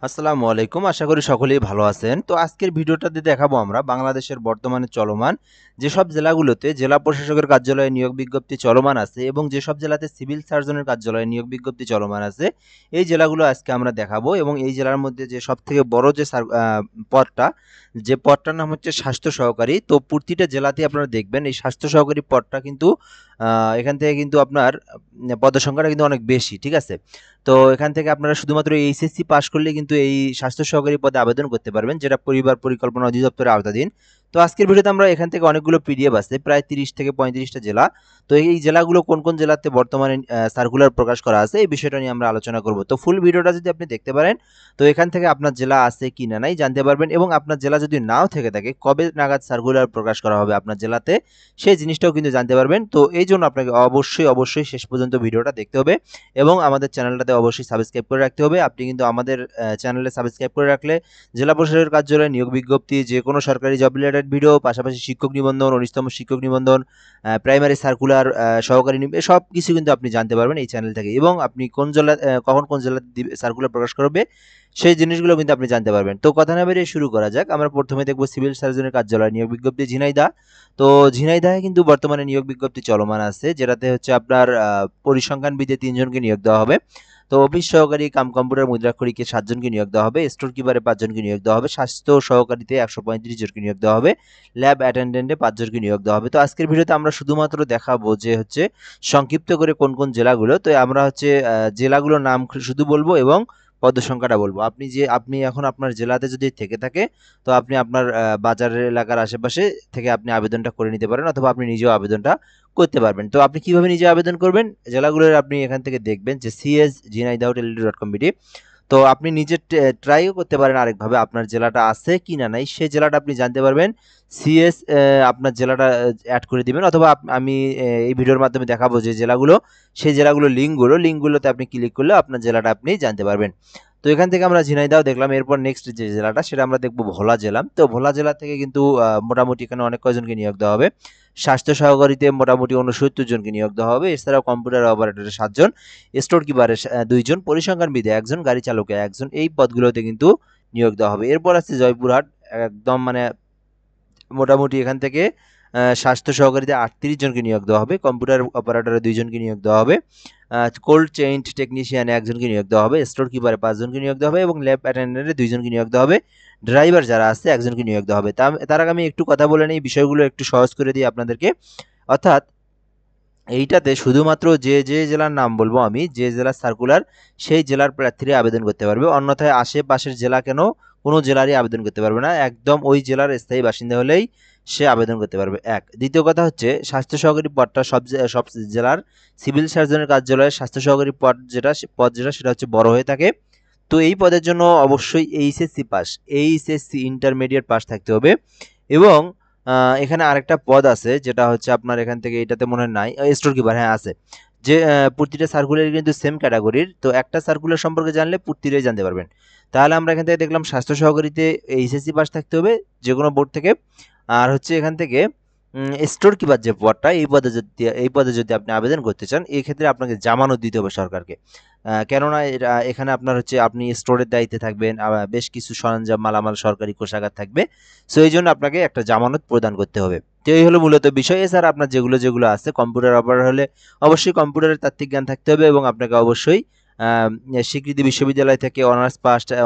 আসসালামু আলাইকুম। আশা করি সকলেই ভালো আছেন। তো আজকের ভিডিওটাতে দেখাবো আমরা বাংলাদেশের বর্তমানে চলমান যেসব জেলাগুলোতে জেলা প্রশাসকের কার্যালয়ে নিয়োগ বিজ্ঞপ্তি চলমান আছে এবং যেসব জেলাতে সিভিল সার্জনের কার্যালয়ে নিয়োগ বিজ্ঞপ্তি চলমান আছে, এই জেলাগুলো আজকে আমরা দেখাবো এবং এই জেলার মধ্যে যে সবথেকে বড় যে পদটা, যে পদটার নাম হচ্ছে স্বাস্থ্য সহকারী। তো প্রতিটা জেলাতেই আপনারা দেখবেন এই স্বাস্থ্য সহকারী পদটা কিন্তু এখান থেকে কিন্তু আপনার পদের সংখ্যাটা কিন্তু অনেক বেশি, ঠিক আছে? তো এখান থেকে আপনারা শুধুমাত্র এইচএসসি পাস করলে কিন্তু এই স্বাস্থ্য সহকারী পদে আবেদন করতে পারবেন, যেটা পরিবার পরিকল্পনা অধিদপ্তরের আওতাধীন। তো আজকের ভিডিওতে আমরা এখান থেকে অনেকগুলো পিডিএফ আছে, প্রায় 30 থেকে 35টা জেলা। তো এই জেলাগুলো কোন কোন জেলাতে বর্তমানে সার্কুলার প্রকাশ করা আছে এই বিষয়টা নিয়ে আমরা আলোচনা করব। তো ফুল ভিডিওটা যদি আপনি দেখতে পারেন, তো এখান থেকে আপনার জেলা আছে কি না নাই জানতে পারবেন এবং আপনার জেলা যদি নাও থেকে থাকে কবে নাগাদ সার্কুলার প্রকাশ করা হবে আপনার জেলাতে সেই জিনিসটাও কিন্তু জানতে পারবেন। তো এই জন্য আপনাকে অবশ্যই শেষ পর্যন্ত ভিডিওটা দেখতে হবে এবং আমাদের চ্যানেলটাতে অবশ্যই সাবস্ক্রাইব করে রাখতে হবে। আপনি কিন্তু আমাদের চ্যানেলে সাবস্ক্রাইব করে রাখলে জেলা প্রশাসকের কার্যালয়ে নিয়োগ বিজ্ঞপ্তি, যে কোনো সরকারি জব রিলেটেড ভিডিও, পাশাপাশি শিক্ষক নিবন্ধন, 19তম শিক্ষক নিবন্ধন, প্রাইমারি সার্কুলার, সহকারী সব কিছু কিন্তু আপনি জানতে পারবেন এই চ্যানেল থেকে এবং আপনি কোন জেলা কখন কোন জেলাতে সার্কুলার প্রকাশ করবে সেই জিনিসগুলো কিন্তু আপনি জানতে পারবেন। তো কথা না বেরিয়ে শুরু করা যাক। আমরা প্রথমে দেখব সিভিল সার্জনের কার্যালয় নিয়োগ বিজ্ঞপ্তি ঝিনাইদহ। তো ঝিনাইদহে কিন্তু বর্তমানে নিয়োগ বিজ্ঞপ্তি চলমান আছে, যেটাতে হচ্ছে আপনার পরিসংখ্যানবিদে 3 জনকে নিয়োগ দেওয়া হবে। তো অফিস সহকারী কাম কম্পিউটার মুদ্রাক্ষরিকে 7 জনকে নিয়োগ দেওয়া হবে, স্টোর কিপারে 5 জনকে নিয়োগ দেওয়া হবে, স্বাস্থ্য সহকারীতে 135 জনকে নিয়োগ দেওয়া হবে, ল্যাব অ্যাটেন্ডেন্টে 5 জনকে নিয়োগ দেওয়া হবে। তো আজকের ভিডিওতে আমরা শুধুমাত্র দেখাবো যে হচ্ছে সংক্ষিপ্ত করে কোন কোন জেলাগুলো। তো আমরা হচ্ছে জেলাগুলোর নাম শুধু বলবো এবং পদসংখ্যাটা বলবো। আপনি এখন আপনার জেলাতে যদি থেকে থাকে, তো আপনি আপনার বাজারের এলাকার আশেপাশে থেকে আপনি আবেদনটা করে নিতে পারেন অথবা আপনি নিজেও আবেদনটা করতে পারবেন। তো আপনি কিভাবে নিজে আবেদন করবেন? জেলাগুলোর আপনি এখান থেকে দেখবেন যে cs.ঝিনাইদহ.টেলিটক.com তো আপনি নিজে ট্রাইও করতে পারেন আরেকভাবে, আপনার জেলাটা আছে কি না নাই সেই জেলাটা আপনি জানতে পারবেন। সিএস আপনার জেলাটা অ্যাড করে দিবেন অথবা আমি এই ভিডিওর মাধ্যমে দেখাবো যে জেলাগুলো, সেই জেলাগুলোর লিঙ্কগুলোতে আপনি ক্লিক করলে আপনার জেলাটা আপনি জানতে পারবেন। তো এখান থেকে আমরা ঝিনাইদহ দেখলাম, এরপর নেক্সট যে জেলাটা সেটা আমরা দেখবো ভোলা জেলা। তো ভোলা জেলা থেকে কিন্তু মোটামুটি এখানে অনেক কয়জনকে নিয়োগ দেওয়া হবে। স্বাস্থ্য সহকারীতে মোটামুটি 69 জনকে নিয়োগ দেওয়া হবে, এছাড়াও কম্পিউটার অপারেটরে 7 জন, স্টোর কিপারে 2 জন, পরিসংখ্যানবিদে 1 জন, গাড়ি চালকে 1 জন, এই পদগুলোতে কিন্তু নিয়োগ দেওয়া হবে। এরপর আছে জয়পুরহাট, একদম মানে মোটামুটি এখান থেকে স্বাস্থ্য সহকারীতে 38 জনকে নিয়োগ দেওয়া হবে, কম্পিউটার অপারেটরে 2 জনকে নিয়োগ দেওয়া হবে, কোল্ড চেইন টেকনিশিয়ানে 1 জনকে নিয়োগ দেওয়া হবে, স্টোর কিপারে 5 জনকে নিয়োগ দেওয়া হবে এবং ল্যাব অ্যাটেন্ডেন্টে 2 জনকে নিয়োগ দেওয়া হবে। ড্রাইভার যারা আছে 1 জনকে নিয়োগ দেওয়া হবে। তার আগে আমি একটু কথা বলে নিই, বিষয়গুলো একটু সহজ করে দিই আপনাদেরকে। অর্থাৎ এইটাতে শুধুমাত্র যে জেলার নাম বলবো আমি, যে জেলার সার্কুলার, সেই জেলার প্রার্থীরা আবেদন করতে পারবে, অন্যথায় আশেপাশের জেলা কেন কোনো জেলারই আবেদন করতে পারবে না, একদম ওই জেলার স্থায়ী বাসিন্দা হলেই সে আবেদন করতে পারবে। দ্বিতীয় কথা হচ্ছে স্বাস্থ্য সহকারী পদটা সব জেলার সিভিল সার্জনের কার্যালয়ে স্বাস্থ্য সহকারী পদ যেটা সেটা হচ্ছে বড় হয়ে থাকে। তো এই পদের জন্য অবশ্যই এইচএসসি ইন্টারমিডিয়েট পাস থাকতে হবে এবং এখানে আরেকটা পদ আছে যেটা হচ্ছে আপনার এখান থেকে, এটাতে মনে হয় নাই, স্টোর কিপার, হ্যাঁ আছে। যে প্রতিটা সার্কুলার কিন্তু সেম ক্যাটাগরির, তো একটা সার্কুলার সম্পর্কে জানলে প্রতিটাই জানতে পারবেন। তাহলে আমরা এখান থেকে দেখলাম স্বাস্থ্য সহকারীতে এইচএসসি পাস থাকতে হবে যে কোনো বোর্ড থেকে। আর হচ্ছে এখান থেকে স্টোর কিপার যে পদটা, এই পদে যদি আপনি আবেদন করতে চান, এই ক্ষেত্রে আপনাকে জামানত দিতে হবে সরকারকে। কেননা এখানে আপনার হচ্ছে আপনি স্টোরের দায়িত্বে থাকবেন, বেশ কিছু সরঞ্জাম মালামাল সরকারি কোষাগার থাকবে। সো এই জন্য আপনাকে একটা জামানত প্রদান করতে হবে। তো এই হলো মূলত বিষয়। এছাড়া আপনার যেগুলো আছে, কম্পিউটার অপারেটর হলে অবশ্যই কম্পিউটারের তাত্ত্বিক জ্ঞান থাকতে হবে এবং আপনাকে অবশ্যই স্বীকৃতি বিশ্ববিদ্যালয় থেকে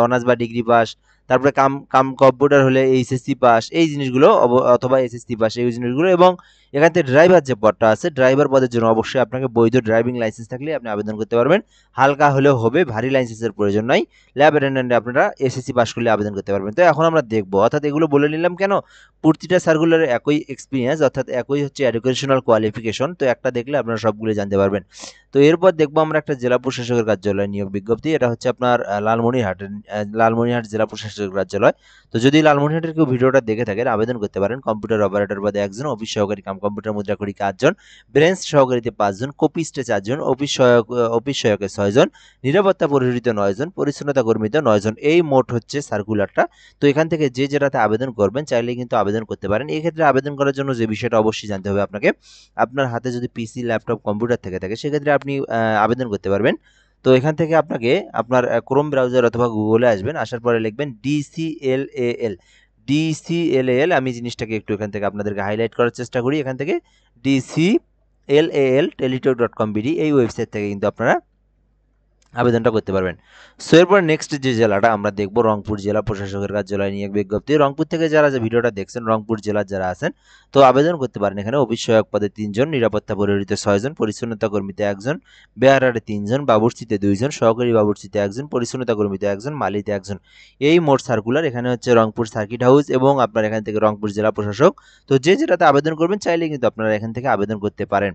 অনার্স বা ডিগ্রি পাস, তারপরে কাম কাম কম্পিউটার হলে এইচএসসি পাস, এই জিনিসগুলো অথবা এসএসসি পাস, এই জিনিসগুলো। এবং এখান থেকে ড্রাইভার যে পদটা আছে, ড্রাইভার পদের জন্য অবশ্যই আপনাকে বৈধ ড্রাইভিং লাইসেন্স থাকলে আপনি আবেদন করতে পারবেন। হালকা হলেও হবে, ভারী লাইসেন্সের প্রয়োজন নাই। ল্যাব অ্যাটেন্ডেন্টে আপনারা এসএসসি পাস করলে আবেদন করতে পারবেন। তো এখন আমরা দেখবো, অর্থাৎ এগুলো বলে নিলাম কেন, প্রতিটা সার্কুলারে একই এক্সপিরিয়েন্স, অর্থাৎ একই হচ্ছে এডুকেশনাল কোয়ালিফিকেশন। তো একটা দেখলে আপনারা সবগুলো জানতে পারবেন। তো এরপর দেখবো আমরা একটা জেলা প্রশাসকের কার্যালয় নিয়োগ বিজ্ঞপ্তি। এটা হচ্ছে আপনার লালমনিরহাট জেলা প্রশাসকের কার্যালয়। তো যদি লালমনিরহাটের কেউ ভিডিওটা দেখে থাকেন, আবেদন করতে পারেন। কম্পিউটার অপারেটর পদে 1 জন, অফিস সহকারী কাম কম্পিউটার মুদ্রাক্ষরিকে 8 জন, ব্রেঞ্চ সহকারীতে 5 জন, কপিস্টে 4 জন, অফিস সহায়কে 6 জন, নিরাপত্তা পরিহরিতে 9 জন, পরিচ্ছন্নতা কর্মীতে 9 জন। এই মোট হচ্ছে সার্কুলারটা। তো এখান থেকে যে যেটাতে আবেদন করবেন চাইলে কিন্তু আবেদন করতে পারেন। এই ক্ষেত্রে আবেদন করার জন্য যে বিষয়টা অবশ্যই জানতে হবে আপনাকে, আপনার হাতে যদি পিসি, ল্যাপটপ, কম্পিউটার থেকে থাকে সেক্ষেত্রে আপনি আবেদন করতে পারবেন। তো এখান থেকে আপনাকে আপনার ক্রোম ব্রাউজার অথবা গুগলে আসবেন, আসার পরে লিখবেন ডিসিএলএএল। ডিসিএলএএল, আমি জিনিসটাকে একটু এখান থেকে আপনাদেরকে হাইলাইট করার চেষ্টা করি। এখান থেকে ডিসিএলএএল টেলিটক.com.bd এই ওয়েবসাইট থেকে কিন্তু আপনারা আবেদনটা করতে পারবেন। সো এরপর নেক্সট যে জেলাটা আমরা দেখব, রংপুর জেলা প্রশাসকের কার্যালয় নিয়োগ বিজ্ঞপ্তি। রংপুর থেকে যারা যে ভিডিওটা দেখছেন, রংপুর জেলার যারা আছেন, তো আবেদন করতে পারেন। এখানে অফিস সহায়ক পদে 3 জন, নিরাপত্তা প্রহরীতে 6 জন, পরিচ্ছন্নতা কর্মীতে 1 জন, বেয়ারারে 3 জন, বাবুর্চিতে 2 জন, সহকারী বাবুর্চিতে 1 জন, পরিচ্ছন্নতা কর্মীতে 1 জন, মালিতে 1 জন। এই মোট সার্কুলার এখানে হচ্ছে রংপুর সার্কিট হাউস এবং আপনার এখান থেকে রংপুর জেলা প্রশাসক। তো যে যেটাতে আবেদন করবেন চাইলে কিন্তু আপনারা এখান থেকে আবেদন করতে পারেন।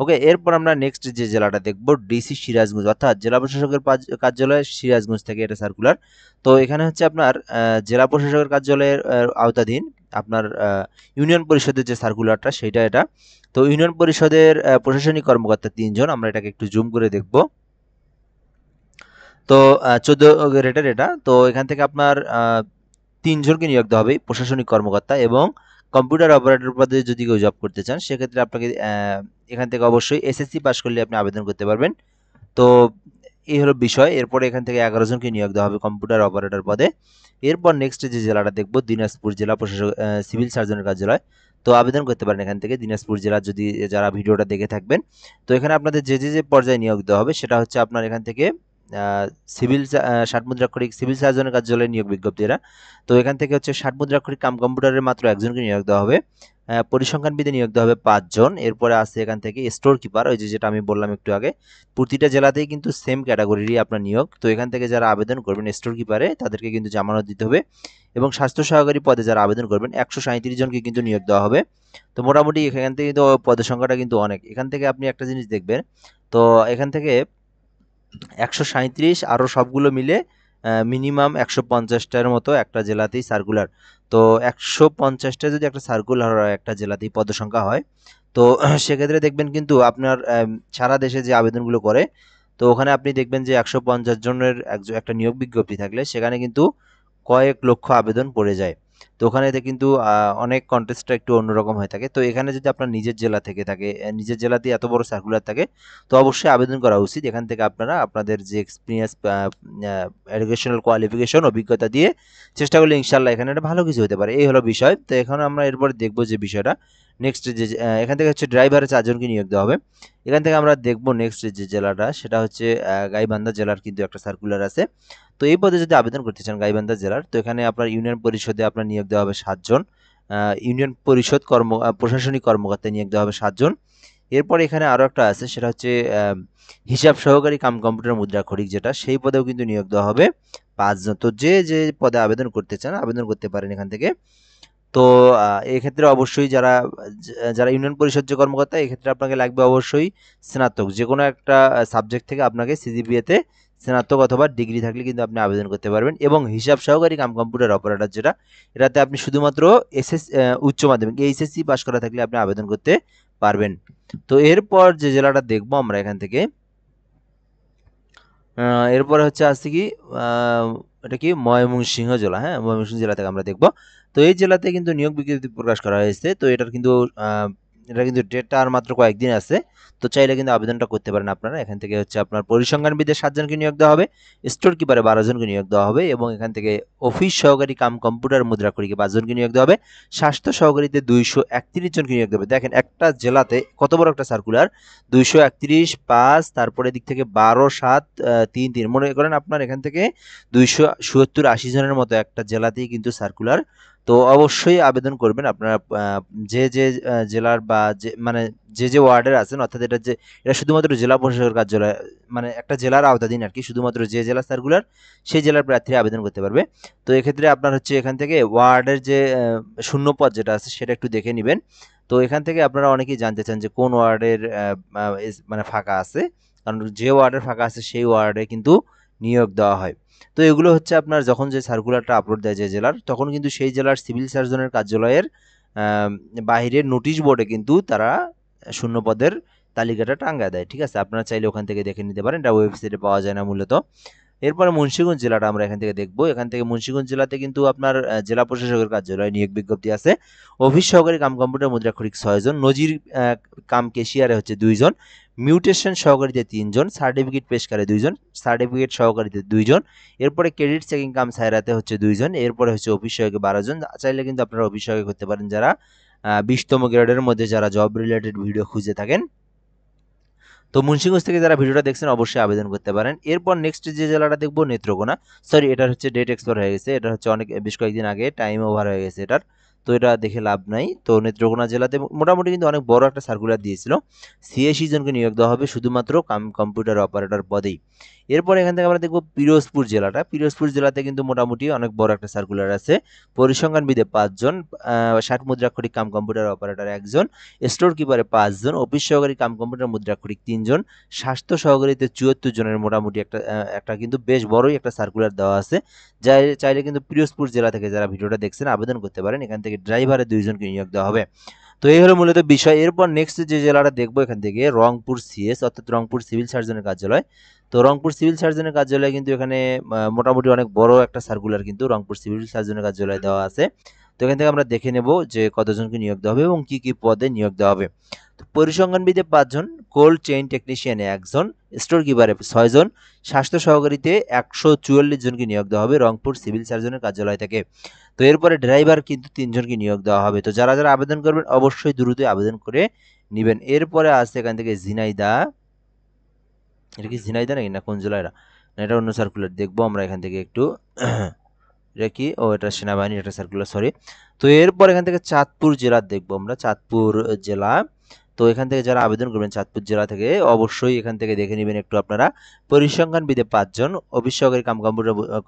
ওকে, এরপর আমরা নেক্সট যে জেলাটা দেখব, ডিসি সিরাজগঞ্জ, অর্থাৎ জেলা প্রশাসকের কার্যালয় সিরাজগঞ্জ থেকে এটা সার্কুলার। তো এখানে হচ্ছে আপনার জেলা প্রশাসকের কার্যালয়ের আওতাধীন আপনার ইউনিয়ন পরিষদের যে সার্কুলারটা সেটা এটা। তো ইউনিয়ন পরিষদের প্রশাসনিক কর্মকর্তা 3 জন, আমরা এটাকে একটু জুম করে দেখব। তো 14 গ্রেডের এটা। তো এখান থেকে আপনার 3 জনকে নিয়োগ দেওয়া হবে প্রশাসনিক কর্মকর্তা, এবং কম্পিউটার অপারেটর পদে যদি কেউ জব করতে চান সেক্ষেত্রে আপনাকে এখান থেকে অবশ্যই এসএসসি পাস করলে আপনি আবেদন করতে পারবেন। তো এই হলো বিষয়। এরপরে এখান থেকে 11 জনকে নিয়োগ দেওয়া হবে কম্পিউটার অপারেটর পদে। এরপর নেক্সট যে জেলাটা দেখব, দিনাজপুর জেলা প্রশাসক সিভিল সার্জনের কার্যালয়। তো আবেদন করতে পারেন এখান থেকে দিনাজপুর জেলার, যদি যারা ভিডিওটা দেখে থাকবেন। তো এখানে আপনাদের যে পর্যায়ে নিয়োগ দেওয়া হবে সেটা হচ্ছে আপনার এখান থেকে সিভিল 60 মুদ্রাক্ষরিক সিভিল সার্জনের কার্যালয়ে নিয়োগ বিজ্ঞপ্তি এরা। তো এখান থেকে হচ্ছে 60 মুদ্রাক্ষরিক কাম কম্পিউটারের মাত্র 1 জনকে নিয়োগ দেওয়া হবে। পরিসংখ্যানবিদে নিয়োগ দেওয়া হবে 5 জন। এরপরে আছে এখান থেকে স্টোর কিপার, ওই যেটা আমি বললাম একটু আগে। প্রতিটা জেলাতেই কিন্তু সেম ক্যাটাগরিরই আপনার নিয়োগ। তো এখান থেকে যারা আবেদন করবেন স্টোর কিপারে, তাদেরকে কিন্তু জামানত দিতে হবে। এবং স্বাস্থ্য সহকারী পদে যারা আবেদন করবেন 137 জনকে কিন্তু নিয়োগ দেওয়া হবে। তো মোটামুটি এখান থেকে কিন্তু পদের সংখ্যাটা কিন্তু অনেক। এখান থেকে আপনি একটা জিনিস দেখবেন, তো এখান থেকে 137 আরও সবগুলো মিলে মিনিমাম 150টার মতো একটা জেলাতেই সার্কুলার। তো 150টা যদি একটা সার্কুলার হয় একটা জেলাতেই পদসংখ্যা হয়, তো সেক্ষেত্রে দেখবেন কিন্তু আপনার সারা দেশে যে আবেদনগুলো করে, তো ওখানে আপনি দেখবেন যে 150 জনের একটা নিয়োগ বিজ্ঞপ্তি থাকলে সেখানে কিন্তু কয়েক লক্ষ আবেদন পড়ে যায়। তো ওখানে কিন্তু অনেক কন্টেস্টটা একটু অন্যরকম হয়ে থাকে। তো এখানে যদি আপনার নিজের জেলা থেকে থাকে, নিজের জেলাতেই এত বড় সার্কুলার থাকে, তো অবশ্যই আবেদন করা উচিত। এখান থেকে আপনারা আপনাদের যে এক্সপিরিয়েন্স, এডুকেশনাল কোয়ালিফিকেশন, অভিজ্ঞতা দিয়ে চেষ্টা করলে ইনশাল্লাহ এখানে একটা ভালো কিছু হতে পারে। এই হলো বিষয়। তো এখন আমরা এরপরে দেখবো যে বিষয়টা নেক্সট যে এখান থেকে হচ্ছে ড্রাইভারের 4 জনকে নিয়োগ দেওয়া হবে। এখান থেকে আমরা দেখবো নেক্সট যে জেলাটা সেটা হচ্ছে গাইবান্ধা জেলার কিন্তু একটা সার্কুলার আছে। তো এই পদে যদি আবেদন করতে চান গাইবান্ধা জেলার, তো এখানে আপনার ইউনিয়ন পরিষদে আপনার নিয়োগ দেওয়া হবে 7 জন। ইউনিয়ন পরিষদ প্রশাসনিক কর্মকর্তা নিয়োগ দেওয়া হবে 7 জন। এরপর এখানে আরও একটা আছে, সেটা হচ্ছে হিসাব সহকারী কাম কম্পিউটার মুদ্রাক্ষরিক, যেটা সেই পদেও কিন্তু নিয়োগ দেওয়া হবে 5 জন। তো যে পদে আবেদন করতে চান আবেদন করতে পারেন এখান থেকে। তো এক্ষেত্রে অবশ্যই যারা ইউনিয়ন পরিষদ যে কর্মকর্তা, এক্ষেত্রে আপনাকে লাগবে অবশ্যই স্নাতক, যে কোনো একটা সাবজেক্ট থেকে আপনাকে সিজিপিএতে স্নাতক অথবা ডিগ্রি থাকলে কিন্তু আপনি আবেদন করতে পারবেন। এবং হিসাব সহকারী কাম কম্পিউটার অপারেটর যেটা, এটাতে আপনি শুধুমাত্র উচ্চ মাধ্যমিক এইচএসসি পাস করা থাকলে আপনি আবেদন করতে পারবেন। তো এরপর যে জেলাটা দেখবো আমরা এখান থেকে, এরপরে হচ্ছে আসছে কি এটা কি ময়মনসিংহ জেলা। হ্যাঁ, ময়মনসিংহ জেলা থেকে আমরা দেখব। তো এই জেলাতে কিন্তু নিয়োগ বিজ্ঞপ্তি প্রকাশ করা হয়েছে। তো এটা কিন্তু ডেটটা আর মাত্র কয়েকদিন আছে। তো চাইলে কিন্তু আবেদনটা করতে পারেন আপনারা। এখান থেকে হচ্ছে আপনার পরিসংখ্যানবিদের 7 জনকে নিয়োগ দেওয়া হবে, স্টোর কিপারে 12 জনকে নিয়োগ দেওয়া হবে, এবং এখান থেকে অফিস সহকারী কাম কম্পিউটার মুদ্রাক্ষরিকে 5 জনকে নিয়োগ দেওয়া হবে। স্বাস্থ্য সহকারীতে 231 জনকে নিয়োগ দেওয়া হবে। দেখেন একটা জেলাতে কত বড় একটা সার্কুলার, 231 5, তারপরে দিক থেকে 12 7 3 3, মনে করেন আপনার এখান থেকে 270 80 জনের মতো একটা জেলাতেই কিন্তু সার্কুলার। তো অবশ্যই আবেদন করবেন আপনারা যে জেলার বা মানে যে ওয়ার্ডের আছেন, অর্থাৎ এটা শুধুমাত্র জেলা প্রশাসকের কার্যালয়, মানে একটা জেলার আওতাধীন আর কি। শুধুমাত্র যে জেলা সার্কুলার সেই জেলার প্রার্থীরা আবেদন করতে পারবে। তো এক্ষেত্রে আপনার হচ্ছে এখান থেকে ওয়ার্ডের যে শূন্য পদ যেটা আছে সেটা একটু দেখে নেবেন। তো এখান থেকে আপনারা অনেকেই জানতে চান যে কোন ওয়ার্ডের মানে ফাঁকা আছে, কারণ যে ওয়ার্ডের ফাঁকা আছে সেই ওয়ার্ডে কিন্তু নিয়োগ দেওয়া হয়। তো এগুলো হচ্ছে আপনার যখন যে সার্কুলারটা আপলোড দেয় যে জেলার, তখন কিন্তু সেই জেলার সিভিল সার্জনের কার্যালয়ের বাইরের নোটিশ বোর্ডে কিন্তু তারা শূন্য পদের তালিকাটা টাঙ্গায় দেয়। ঠিক আছে, আপনারা চাইলে ওখান থেকে দেখে নিতে পারেন। এটা ওয়েবসাইটে পাওয়া যায় না মূলত। এরপরে মুন্সিগঞ্জ জেলাটা আমরা এখান থেকে দেখব। এখান থেকে মুন্সিগঞ্জ জেলাতে কিন্তু আপনার জেলা প্রশাসকের কার্যালয়ে নিয়োগ বিজ্ঞপ্তি আছে। অফিস সহকারী কাম কম্পিউটার মুদ্রাক্ষরিক 6 জন, নজির কাম কেশিয়ারে হচ্ছে 2 জন, মিউটেশন সহকারীতে 3 জন, সার্টিফিকেট পেশকারে 2 জন, সার্টিফিকেট সহকারীতে 2 জন, এরপরে ক্রেডিট চেকিং কাম সায়রাতে হচ্ছে 2 জন, এরপরে হচ্ছে অফিস সহায়কে 12 জন। চাইলে কিন্তু আপনারা অফিস সহায়ক হতে পারেন যারা 20তম গ্রেডের মধ্যে যারা জব রিলেটেড ভিডিও খুঁজে থাকেন। তো মুন্সিগঞ্জ থেকে যারা ভিডিওটা দেখছেন অবশ্যই আবেদন করতে পারেন। এরপর নেক্সট যে জেলাটা দেখবো নেত্রকোনা। সরি, এটার হচ্ছে ডেট এক্সপায়ার হয়ে গেছে, এটা হচ্ছে অনেক বেশ কয়েকদিন আগে টাইম ওভার হয়ে গেছে এটার, তো এটা দেখে লাভ নাই। তো নেত্রকোনা জেলাতে মোটামুটি কিন্তু অনেক বড় একটা সার্কুলার দিয়েছিল, 86 জনকে নিয়োগ দেওয়া হবে শুধুমাত্র কম্পিউটার অপারেটর পদেই। এরপর এখান থেকে আমরা দেখবো পিরোজপুর জেলাটা। পিরোজপুর জেলাতে কিন্তু মোটামুটি অনেক বড় একটা সার্কুলার আছে। পরিসংখ্যানবিদে 5 জন, 60 মুদ্রাক্ষরিক কাম কম্পিউটার অপারেটর 1 জন, স্টোর কিপারে 5 জন, অফিস সহকারী কাম কম্পিউটার মুদ্রাক্ষরিক 3 জন, স্বাস্থ্য সহকারীতে 74 জনের মোটামুটি একটা কিন্তু বেশ বড়ই একটা সার্কুলার দেওয়া আছে। চাইলে কিন্তু পিরোজপুর জেলা থেকে যারা ভিডিওটা দেখছেন আবেদন করতে পারেন। এখান থেকে ড্রাইভারে 2 জনকে নিয়োগ দেওয়া হবে। তো এই হলো মূলত বিষয়। এরপর নেক্সট যে জেলাটা দেখবো এখান থেকে রংপুর সিএস অর্থাৎ রংপুর সিভিল সার্জনের কার্যালয়। তো রংপুর সিভিল সার্জনের কার্যালয় কিন্তু এখানে মোটামুটি অনেক বড় একটা সার্কুলার কিন্তু রংপুর সিভিল সার্জনের কার্যালয়ে দেওয়া আছে। তো এখান থেকে আমরা দেখে নেব যে কতজনকে নিয়োগ দেওয়া হবে এবং কি কি পদে নিয়োগ দেওয়া হবে। তো পরিসংখ্যানবিদে 5 জন, কোল্ড চেইন টেকনিশিয়ানে 1 জন, স্টোর কিপারে 6 জন, স্বাস্থ্য সহকারীতে 144 জনকে নিয়োগ দেওয়া হবে রংপুর সিভিল সার্জনের কার্যালয় থেকে। তো এরপরে ড্রাইভার কিন্তু 3 জনকে নিয়োগ দেওয়া হবে। তো যারা যারা আবেদন করবেন অবশ্যই দ্রুত আবেদন করে নেবেন। এরপরে আছে এখান থেকে ঝিনাইদহ, এটা কি ঝিনাইদহ নাকি না কোন জেলা এটা, না এটা অন্য সার্কুলার দেখবো আমরা এখান থেকে একটু এটা কি, ও এটা সেনাবাহিনীর একটা সার্কুলার, সরি। তো এরপর এখান থেকে চাঁদপুর জেলা দেখবো আমরা, চাঁদপুর জেলা। তো এখান থেকে যারা আবেদন করবেন চাঁদপুর জেলা থেকে অবশ্যই এখান থেকে দেখে নেবেন একটু আপনারা। পরিসংখ্যানবিদে 5 জন, অফিস সহকারী কাম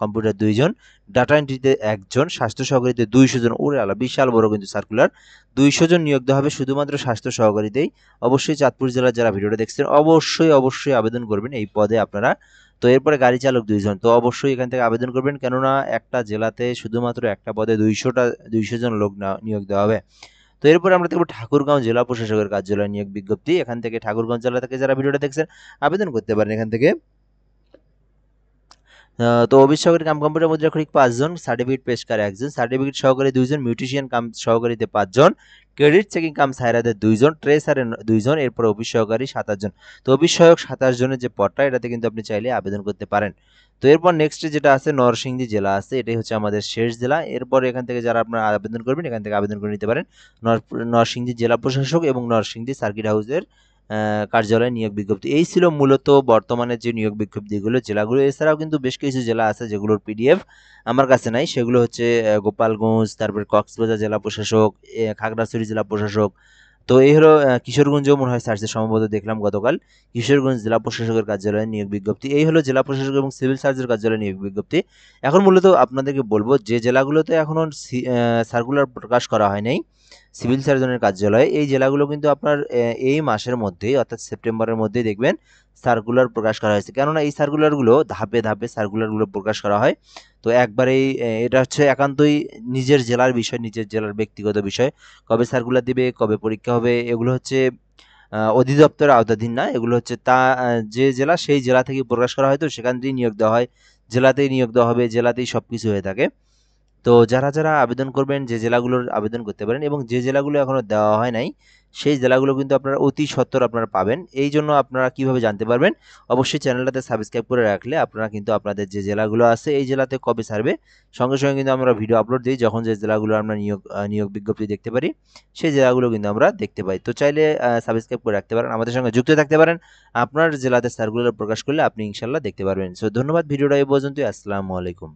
কম্পিউটার 2 জন, ডাটা এন্ট্রিতে 1 জন, স্বাস্থ্য সহকারীতে 200 জন। ওরে আল্লাহ, বিশাল বড় কিন্তু সার্কুলার। 200 জন নিয়োগ দেওয়া হবে শুধুমাত্র স্বাস্থ্য সহকারীতেই। অবশ্যই চাঁদপুর জেলার যারা ভিডিওটা দেখছেন অবশ্যই আবেদন করবেন এই পদে আপনারা। তো এরপরে গাড়ি চালক 2 জন, তো অবশ্যই এখান থেকে আবেদন করবেন, কেননা একটা জেলাতে শুধুমাত্র একটা পদে 200 জন লোক নিয়োগ দেওয়া হবে। তো এরপরে আমরা দেখব ঠাকুরগাঁও জেলা প্রশাসকের কার্যালয় নিয়োগ বিজ্ঞপ্তি। এখান থেকে ঠাকুরগাঁও জেলা থেকে যারা ভিডিওটা দেখছেন আবেদন করতে পারেন এখান থেকে। তো অফিস সহকারী কাম কম্পিউটার মুদ্রাক্ষরিক 5 জন, সার্টিফিকেট পেশকার 1 জন, সার্টিফিকেট সহকারী 2 জন, মিউটিশিয়ান কাম সহকারীতে 5 জন, ক্রেডিট চেকিং কাম সায়রাদের 2 জন, ট্রেসারে 2 জন, এরপর অফিস সহকারী 27 জন। তো অফিস সহায়ক 27 জনের যে পদটা এটাতে কিন্তু আপনি চাইলে আবেদন করতে পারেন। তো এরপর নেক্সট যেটা আছে নরসিংদী জেলা আছে, এটাই হচ্ছে আমাদের শেষ জেলা। এরপর এখান থেকে যারা আপনারা আবেদন করবেন এখান থেকে আবেদন করে নিতে পারেন। নরসিংদী জেলা প্রশাসক এবং নরসিংদী সার্কিট হাউসের কার্যালয় নিয়োগ বিজ্ঞপ্তি। এই ছিল মূলত বর্তমানে যে নিয়োগ বিজ্ঞপ্তিগুলো জেলাগুলো। এছাড়াও কিন্তু বেশ কিছু জেলা আছে যেগুলোর পিডিএফ আমার কাছে নাই, সেগুলো হচ্ছে গোপালগঞ্জ, তারপর কক্সবাজার জেলা প্রশাসক, খাগড়াছড়ি জেলা প্রশাসক। তো এই হলো কিশোরগঞ্জেও মনে হয় সার্চে সম্ভবত দেখলাম গতকাল, কিশোরগঞ্জ জেলা প্রশাসকের কার্যালয়ে নিয়োগ বিজ্ঞপ্তি। এই হলো জেলা প্রশাসক এবং সিভিল সার্জনের কার্যালয়ে নিয়োগ বিজ্ঞপ্তি। এখন মূলত আপনাদেরকে বলবো যে জেলাগুলোতে এখনো সার্কুলার প্রকাশ করা হয় নাই সিভিল সার্জনের কার্যালয়ে, এই জেলাগুলো কিন্তু আপনার এই মাসের মধ্যেই অর্থাৎ সেপ্টেম্বরের মধ্যেই দেখবেন সার্কুলার প্রকাশ করা হয়েছে, কেননা এই সার্কুলারগুলো ধাপে ধাপে সার্কুলারগুলো প্রকাশ করা হয়। তো একবারেই এটা হচ্ছে একান্তই নিজের জেলার বিষয়, নিজের জেলার ব্যক্তিগত বিষয়। কবে সার্কুলার দিবে, কবে পরীক্ষা হবে, এগুলো হচ্ছে অধিদপ্তরের আওতাধীন না, এগুলো হচ্ছে যে জেলা সেই জেলা থেকে প্রকাশ করা হয়, তো সেখান থেকেই নিয়োগ দেওয়া হয়, জেলাতেই নিয়োগ দেওয়া হবে, জেলাতেই সব কিছু হয়ে থাকে। তো যারা যারা আবেদন করবেন যে জেলাগুলোর আবেদন করতে পারেন, এবং যে জেলাগুলো এখনো দেওয়া হয় নাই সেই জেলাগুলো কিন্তু আপনারা অতি সত্বর আপনারা পাবেন। এই জন্য আপনারা কিভাবে জানতে পারবেন, অবশ্যই চ্যানেলটাতে সাবস্ক্রাইব করে রাখলে আপনারা কিন্তু আপনাদের যে জেলাগুলো আছে এই জেলাতে কবে ছাড়বে সঙ্গে সঙ্গে কিন্তু আমরা ভিডিও আপলোড দিই, যখন যে জেলাগুলো আমরা নিয়োগ বিজ্ঞপ্তি দেখতে পারি সেই জেলাগুলো কিন্তু আমরা দেখতে পাই। তো চাইলে সাবস্ক্রাইব করে রাখতে পারেন, আমাদের সঙ্গে যুক্ত থাকতে পারেন, আপনার জেলাতে সার্কুলার প্রকাশ করলে আপনি ইনশাল্লাহ দেখতে পারবেন। সো ধন্যবাদ, ভিডিওটা এই পর্যন্তই। আসসালামু আলাইকুম।